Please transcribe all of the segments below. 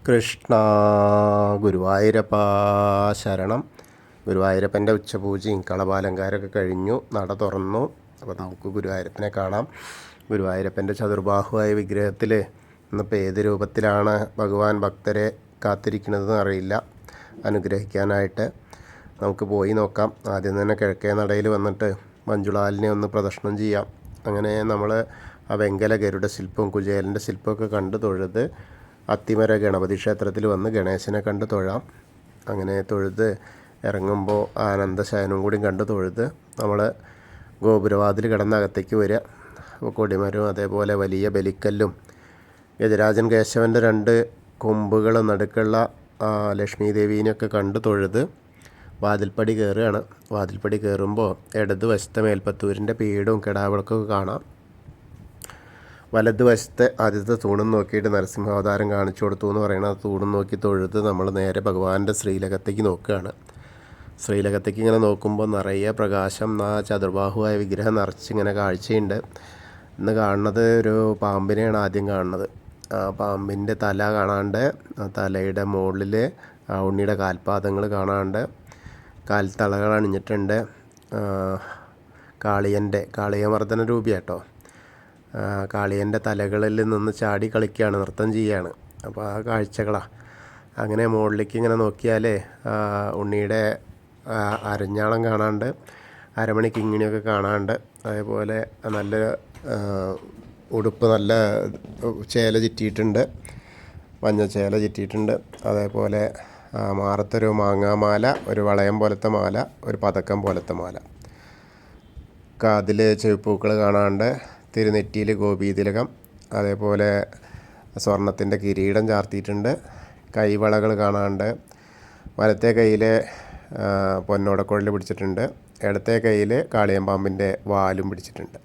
കൃഷ്ണ ഗുരുവായൂരപ്പ ശരണം. ഗുരുവായൂരപ്പൻ്റെ ഉച്ചപൂജയും കളഭാലങ്കാരമൊക്കെ കഴിഞ്ഞു. നട തുറന്നു. അപ്പോൾ നമുക്ക് ഗുരുവായൂരപ്പനെ കാണാം. ഗുരുവായൂരപ്പൻ്റെ ചതുർബാഹുവായ വിഗ്രഹത്തിൽ ഇന്നിപ്പോൾ ഏത് രൂപത്തിലാണ് ഭഗവാൻ ഭക്തരെ കാത്തിരിക്കുന്നതെന്ന് അറിയില്ല. അനുഗ്രഹിക്കാനായിട്ട് നമുക്ക് പോയി നോക്കാം. ആദ്യം തന്നെ കിഴക്കേ നടയിൽ വന്നിട്ട് മഞ്ജുളാലിനെ ഒന്ന് പ്രദക്ഷിണം ചെയ്യാം. അങ്ങനെ നമ്മൾ ആ വെങ്കല ഗരുഡ ശില്പവും കുചേലൻ്റെ ശില്പമൊക്കെ കണ്ട് തൊഴുത് അത്തിമര ഗണപതി ക്ഷേത്രത്തിൽ വന്ന് ഗണേശനെ കണ്ട് തൊഴാം. അങ്ങനെ തൊഴുത് ഇറങ്ങുമ്പോൾ ആനന്ദശയനവും കൂടി കണ്ട് തൊഴുത് നമ്മൾ ഗോപുരവാതിൽ കിടന്നകത്തേക്ക് വരിക. അപ്പോൾ കൊടിമരവും അതേപോലെ വലിയ ബലിക്കല്ലും ഗജരാജൻ കേശവൻ്റെ 2 കൊമ്പുകൾ നടുക്കുള്ള ലക്ഷ്മി ദേവീനെയൊക്കെ കണ്ട് തൊഴുത് വാതിൽപ്പടി കയറുകയാണ്. വാതിൽപ്പടി കയറുമ്പോൾ ഇടതുവശത്തെ മേൽപ്പത്തൂരിൻ്റെ പീഠവും കിടാവിളക്കൊക്കെ കാണാം. വലതുവശത്തെ ആദ്യത്തെ തൂണും നോക്കിയിട്ട് നരസിംഹാവതാരം കാണിച്ചു കൊടുത്തു എന്ന് പറയുന്നത് തൂണും നോക്കി തൊഴുത് നമ്മൾ നേരെ ഭഗവാന്റെ ശ്രീലകത്തേക്ക് നോക്കുകയാണ്. ശ്രീലകത്തേക്ക് ഇങ്ങനെ നോക്കുമ്പോൾ നിറയെ പ്രകാശം, ആ ചതുർബാഹുവായ വിഗ്രഹം നിറച്ചിങ്ങനെ കാഴ്ചയുണ്ട്. ഇന്ന് കാണുന്നത് ഒരു പാമ്പിനെയാണ് ആദ്യം കാണുന്നത്. ആ പാമ്പിൻ്റെ തല കാണാണ്ട്, തലയുടെ മുകളിൽ ഉണ്ണിയുടെ കാൽപാദങ്ങൾ കാണാണ്ട്, കാൽത്തളകൾ അണിഞ്ഞിട്ടുണ്ട്. കാളിയമർദ്ദന രൂപിയാട്ടോ. കാളിയൻ്റെ തലകളിൽ നിന്ന് ചാടി കളിക്കുകയാണ്, നൃത്തം ചെയ്യുകയാണ്. അപ്പോൾ ആ കാഴ്ചകളാണ്. അങ്ങനെ മുകളിലേക്ക് ഇങ്ങനെ നോക്കിയാൽ ഉണ്ണിയുടെ അരഞ്ഞാളം കാണാണ്ട്, അരമണി കിങ്ങിണിയൊക്കെ കാണാണ്ട്, അതേപോലെ നല്ല ഉടുപ്പ്, നല്ല ചേല ചുറ്റിയിട്ടുണ്ട്, മഞ്ഞ ചേല ചുറ്റിയിട്ടുണ്ട്. അതേപോലെ മാറത്തൊരു മാങ്ങാമാല, ഒരു വളയം പോലത്തെ മാല, ഒരു പതക്കം പോലത്തെ മാല, കാതിൽ ചെവിപ്പൂക്കൾ കാണാണ്ട്, തിരുനെറ്റിയിൽ ഗോപീതിലകം, അതേപോലെ സ്വർണത്തിൻ്റെ കിരീടം ചാർത്തിയിട്ടുണ്ട്. കൈവളകൾ കാണാണ്ട്, വലത്തെ കയ്യിൽ പൊന്നോടക്കുഴൽ പിടിച്ചിട്ടുണ്ട്, ഇടത്തെ കയ്യിൽ കാളിയമ്പാമ്പിൻ്റെ വാലും പിടിച്ചിട്ടുണ്ട്.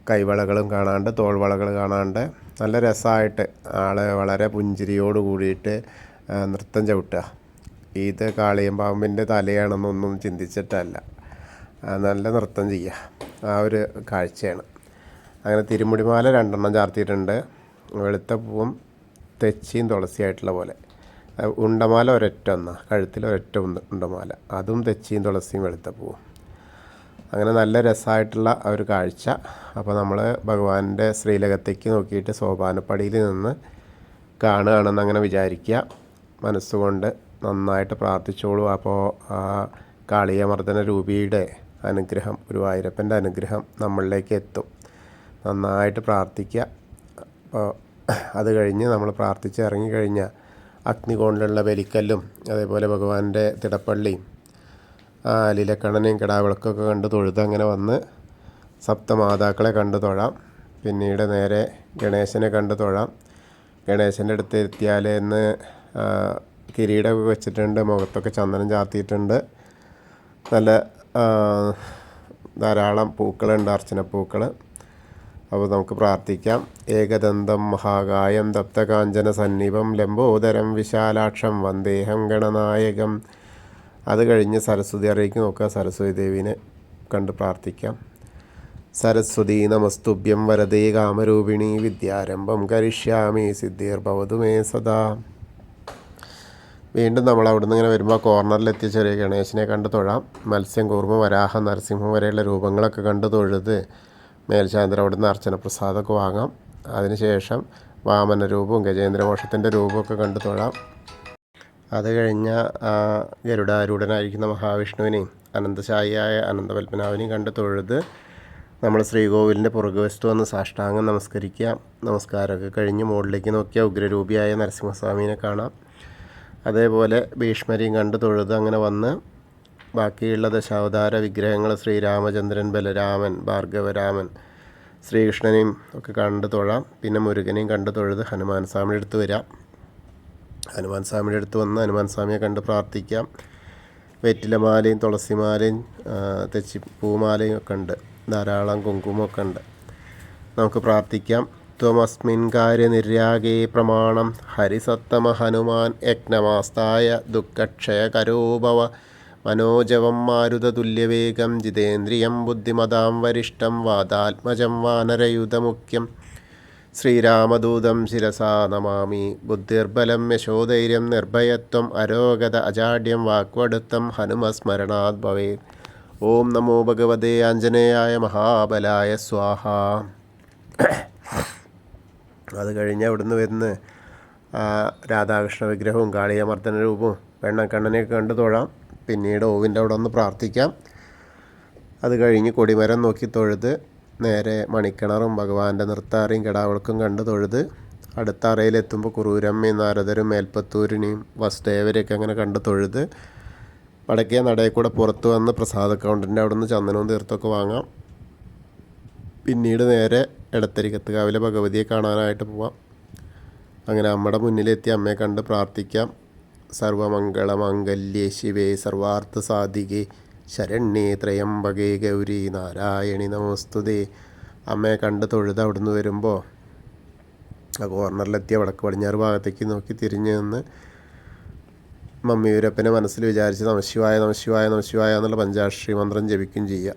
കൈവളകളും കാണാണ്ട്, തോൾവളകൾ കാണാണ്ട്, നല്ല രസമായിട്ട് ആൾ വളരെ പുഞ്ചിരിയോട് കൂടിയിട്ട് നൃത്തം ചവിട്ടുക. ഇത് കാളിയമ്പാമ്പിൻ്റെ തലയാണെന്നൊന്നും ചിന്തിച്ചിട്ടല്ല, നല്ല നൃത്തം ചെയ്യുക. ആ ഒരു കാഴ്ചയാണ്. അങ്ങനെ തിരുമുടിമാല 2 ചാർത്തിയിട്ടുണ്ട്. വെളുത്ത പൂവും തെച്ചിയും തുളസിയായിട്ടുള്ള പോലെ. ഉണ്ടമാല ഒരൊറ്റ ഒന്നാണ്, കഴുത്തിൽ ഒരൊറ്റ ഉണ്ടമാല, അതും തെച്ചിയും തുളസിയും വെളുത്ത പൂവും. അങ്ങനെ നല്ല രസമായിട്ടുള്ള ആ ഒരു കാഴ്ച. അപ്പോൾ നമ്മൾ ഭഗവാന്റെ ശ്രീലകത്തേക്ക് നോക്കിയിട്ട് സോപാനപ്പടിയിൽ നിന്ന് കാണുകയാണെന്ന് അങ്ങനെ വിചാരിക്കുക. മനസ്സുകൊണ്ട് നന്നായിട്ട് പ്രാർത്ഥിച്ചോളൂ. അപ്പോൾ ആ കാളിയമർദ്ദന രൂപിയുടെ അനുഗ്രഹം, ഗുരുവായൂരപ്പൻ്റെ അനുഗ്രഹം നമ്മളിലേക്ക് എത്തും. നന്നായിട്ട് പ്രാർത്ഥിക്കുക. അപ്പോൾ അത് കഴിഞ്ഞ് നമ്മൾ പ്രാർത്ഥിച്ച് ഇറങ്ങിക്കഴിഞ്ഞാൽ അഗ്നികോണിലുള്ള ബലിക്കല്ലും അതേപോലെ ഭഗവാന്റെ തിടപ്പള്ളിയും ലീലക്കണ്ണനെയും കിടാവിളക്കൊക്കെ കണ്ട് തൊഴുത് അങ്ങനെ വന്ന് സപ്തമാതാക്കളെ കണ്ട് തൊഴാം. പിന്നീട് നേരെ ഗണേശനെ കണ്ട് തൊഴാം. ഗണേശൻ്റെ അടുത്ത് എത്തിയാൽ ഇന്ന് കിരീടമൊക്കെ വെച്ചിട്ടുണ്ട്, മുഖത്തൊക്കെ ചന്ദനം ചാർത്തിയിട്ടുണ്ട്. നല്ല ധാരാളം പൂക്കളുണ്ട്, അർച്ചനപ്പൂക്കൾ. അപ്പോൾ നമുക്ക് പ്രാർത്ഥിക്കാം. ഏകദന്തം മഹാകായം തപ്തകാഞ്ചന സന്നിഭം ലംബോദരം വിശാലാക്ഷം വന്ദേഹം ഗണനായകം. അത് കഴിഞ്ഞ് സരസ്വതി അറിയിക്ക് നോക്കുക. സരസ്വതി ദേവീനെ കണ്ട് പ്രാർത്ഥിക്കാം. സരസ്വതി നമസ്തുഭ്യം വരദേ കാമരൂപിണി വിദ്യാരംഭം കരിഷ്യാമി സിദ്ധിർഭവതു മേ സദാ. വീണ്ടും നമ്മൾ അവിടുന്ന് ഇങ്ങനെ വരുമ്പോൾ കോർണറിലെത്തിയ ചെറിയ ഗണേശനെ കണ്ട് തൊഴാം. മത്സ്യം, കൂർമ്മ, വരാഹ, നരസിംഹം വരെയുള്ള രൂപങ്ങളൊക്കെ കണ്ട് തൊഴുത് മേൽശാന്തരം അവിടുന്ന് അർച്ചന പ്രസാദമൊക്കെ വാങ്ങാം. അതിനുശേഷം വാമന രൂപവും ഗജേന്ദ്രമോക്ഷത്തിൻ്റെ രൂപമൊക്കെ കണ്ട് തൊഴാം. അത് കഴിഞ്ഞ ഗരുഡാരൂഢനായിരിക്കുന്ന മഹാവിഷ്ണുവിനെയും അനന്തശായിയായ അനന്തപത്മനാഭനെയും കണ്ട് തൊഴുത് നമ്മൾ ശ്രീകോവിലിൻ്റെ പുറകുവശത്ത് വന്ന് സാഷ്ടാംഗം നമസ്കരിക്കുക. നമസ്കാരമൊക്കെ കഴിഞ്ഞ് മുകളിലേക്ക് നോക്കിയാൽ ഉഗ്രരൂപിയായ നരസിംഹസ്വാമീനെ കാണാം. അതേപോലെ ഭീഷ്മരെയും കണ്ട് തൊഴുത് അങ്ങനെ വന്ന് ബാക്കിയുള്ള ദശാവതാര വിഗ്രഹങ്ങൾ ശ്രീരാമചന്ദ്രൻ, ബലരാമൻ, ഭാർഗവരാമൻ, ശ്രീകൃഷ്ണനെയും ഒക്കെ കണ്ട് തൊഴാം. പിന്നെ മുരുകനെയും കണ്ട് തൊഴുത് ഹനുമാൻ സ്വാമിയുടെ അടുത്ത് വരാം. ഹനുമാൻ സ്വാമിയുടെ അടുത്ത് വന്ന് ഹനുമാൻ സ്വാമിയെ കണ്ട് പ്രാർത്ഥിക്കാം. വെറ്റിലമാലയും തുളസിമാലയും തെച്ചിപ്പൂമാലയും ഒക്കെ ഉണ്ട്, ധാരാളം കുങ്കുമൊക്കെ ഉണ്ട്. നമുക്ക് പ്രാർത്ഥിക്കാം. ത്വമസ്മിൻ കാര്യനിര്യാഗേ പ്രമാണം ഹരിസത്തമ ഹനുമാൻ യജ്ഞമാസ്തായ ദുഃഖക്ഷയകരോഭവ മനോജവം മാരുതതുല്യവേഗം ജിതേന്ദ്രിയം ബുദ്ധിമതാം വരിഷ്ഠം വാദാത്മജം വാനരയുധമുഖ്യം ശ്രീരാമദൂതം ശിരസാ നമാമി. ബുദ്ധിർബലം യശോധൈര്യം നിർഭയത്വം അരോഗത അജാഡ്യം വാക്വടുത്തം ഹനുമസ്മരണാത് ഭവേത്. ഓം നമോ ഭഗവതേ ആഞ്ജനേയായ മഹാബലായ സ്വാഹ. അത് കഴിഞ്ഞ് അവിടുന്ന് വരുന്ന രാധാകൃഷ്ണ വിഗ്രഹവും കാളിയമർദ്ദന രൂപവും വെണ്ണക്കണ്ണനെയൊക്കെ കണ്ടു തൊഴാം. പിന്നീട് ഓവിൻ്റെ അവിടെ ഒന്ന് പ്രാർത്ഥിക്കാം. അത് കഴിഞ്ഞ് കൊടിമരം നോക്കി തൊഴുത് നേരെ മണിക്കിണറും ഭഗവാന്റെ നൃത്താറയും കിടാവിളക്കും കണ്ട് തൊഴുത് അടുത്ത അറയിലെത്തുമ്പോൾ കുറൂരമ്മയും നാരദരും മേൽപ്പത്തൂരിനെയും വസുദേവരെയൊക്കെ അങ്ങനെ കണ്ട് തൊഴുത് വടക്കേ നടയിൽ കൂടെ പുറത്ത് വന്ന് പ്രസാദ കൗണ്ടറിൻ്റെ അവിടെ നിന്ന് ചന്ദനവും തീർത്തൊക്കെ വാങ്ങാം. പിന്നീട് നേരെ എടത്തരിക്കത്തുകാവിലെ ഭഗവതിയെ കാണാനായിട്ട് പോവാം. അങ്ങനെ അമ്മയുടെ മുന്നിലെത്തി അമ്മയെ കണ്ട് പ്രാർത്ഥിക്കാം. സർവമംഗളമംഗല്യേ ശിവേ സർവാർത്ഥ സാധികേ ശരണ്യേ ത്രയംബകേ ഗൗരി നാരായണി നമോസ്തുതേ. അമ്മയെ കണ്ട് തൊഴുത് അവിടുന്ന് വരുമ്പോൾ ആ കോർണറിലെത്തിയ വടക്ക് പടിഞ്ഞാറ് ഭാഗത്തേക്ക് നോക്കി തിരിഞ്ഞ് നിന്ന് മമ്മിയൂരപ്പനെ മനസ്സിൽ വിചാരിച്ച് നമശിവായ നമശിവായ നമശിവായ എന്നുള്ള പഞ്ചാക്ഷരി മന്ത്രം ജപിക്കും ചെയ്യുക.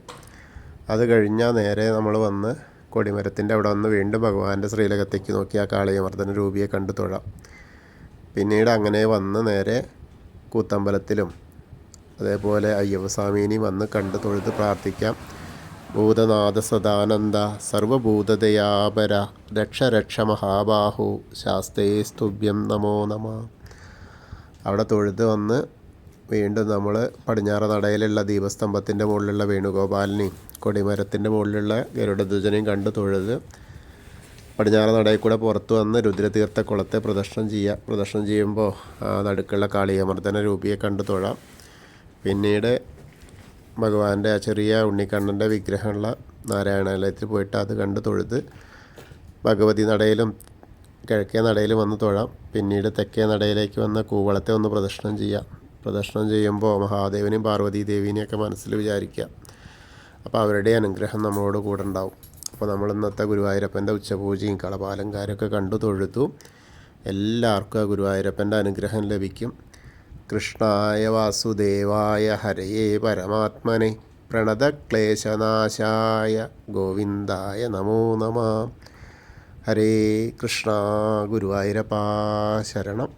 അത് കഴിഞ്ഞാൽ നേരെ നമ്മൾ വന്ന് കൊടിമരത്തിൻ്റെ അവിടെ വന്ന് വീണ്ടും ഭഗവാന്റെ ശ്രീലകത്തേക്ക് നോക്കി ആ കാളിയമർദ്ദന രൂപിയെ കണ്ടു തൊഴാം. പിന്നീട് അങ്ങനെ വന്ന് നേരെ കൂത്തമ്പലത്തിലും അതേപോലെ അയ്യപ്പസ്വാമീനെയും വന്ന് കണ്ട് തൊഴുത് പ്രാർത്ഥിക്കാം. ഭൂതനാഥ സദാനന്ദ സർവഭൂതദയാപര രക്ഷ രക്ഷ മഹാബാഹു ശാസ്തേ സ്തുഭ്യം നമോ നമ. അവിടെ തൊഴുത് വന്ന് വീണ്ടും നമ്മൾ പടിഞ്ഞാറ് നടയിലുള്ള ദീപസ്തംഭത്തിൻ്റെ മുകളിലുള്ള വേണുഗോപാലിനെയും കൊടിമരത്തിൻ്റെ മുകളിലുള്ള ഗരുഡധ്വജനെയും കണ്ട് തൊഴുത് പടിഞ്ഞാറ് നടയിൽ കൂടെ പുറത്ത് വന്ന് രുദ്രതീർത്ഥ കുളത്തെ പ്രദക്ഷിണം ചെയ്യുക. പ്രദക്ഷിണം ചെയ്യുമ്പോൾ ആ നടുക്കുള്ള കാളിയമർദ്ദന രൂപിയെ കണ്ട് തൊഴാം. പിന്നീട് ഭഗവാന്റെ ആ ചെറിയ ഉണ്ണിക്കണ്ണൻ്റെ വിഗ്രഹമുള്ള നാരായണാലയത്തിൽ പോയിട്ട് അത് കണ്ട് തൊഴുത് ഭഗവതി നടയിലും കിഴക്കേ നടയിലും വന്ന് തൊഴാം. പിന്നീട് തെക്കേ നടയിലേക്ക് വന്ന കൂവളത്തെ ഒന്ന് പ്രദക്ഷിണം ചെയ്യാം. പ്രദക്ഷിണം ചെയ്യുമ്പോൾ മഹാദേവനെയും പാർവതീ ദേവീനെയൊക്കെ മനസ്സിൽ വിചാരിക്കുക. അപ്പോൾ അവരുടെ അനുഗ്രഹം നമ്മളോട് കൂടെ ഉണ്ടാവും. അപ്പോൾ നമ്മൾ ഇന്നത്തെ ഗുരുവായൂരപ്പൻ്റെ ഉച്ചപൂജയും കളപാലങ്കാരമൊക്കെ കണ്ടു തൊഴുതു. എല്ലാവർക്കും ആ ഗുരുവായൂരപ്പൻ്റെ അനുഗ്രഹം ലഭിക്കും. കൃഷ്ണായ വാസുദേവായ ഹരയേ പരമാത്മനെ പ്രണതക്ലേശനാശായ ഗോവിന്ദായ നമോ നമഃ. ഹരേ കൃഷ്ണ. ഗുരുവായൂരപ്പാ ശരണം.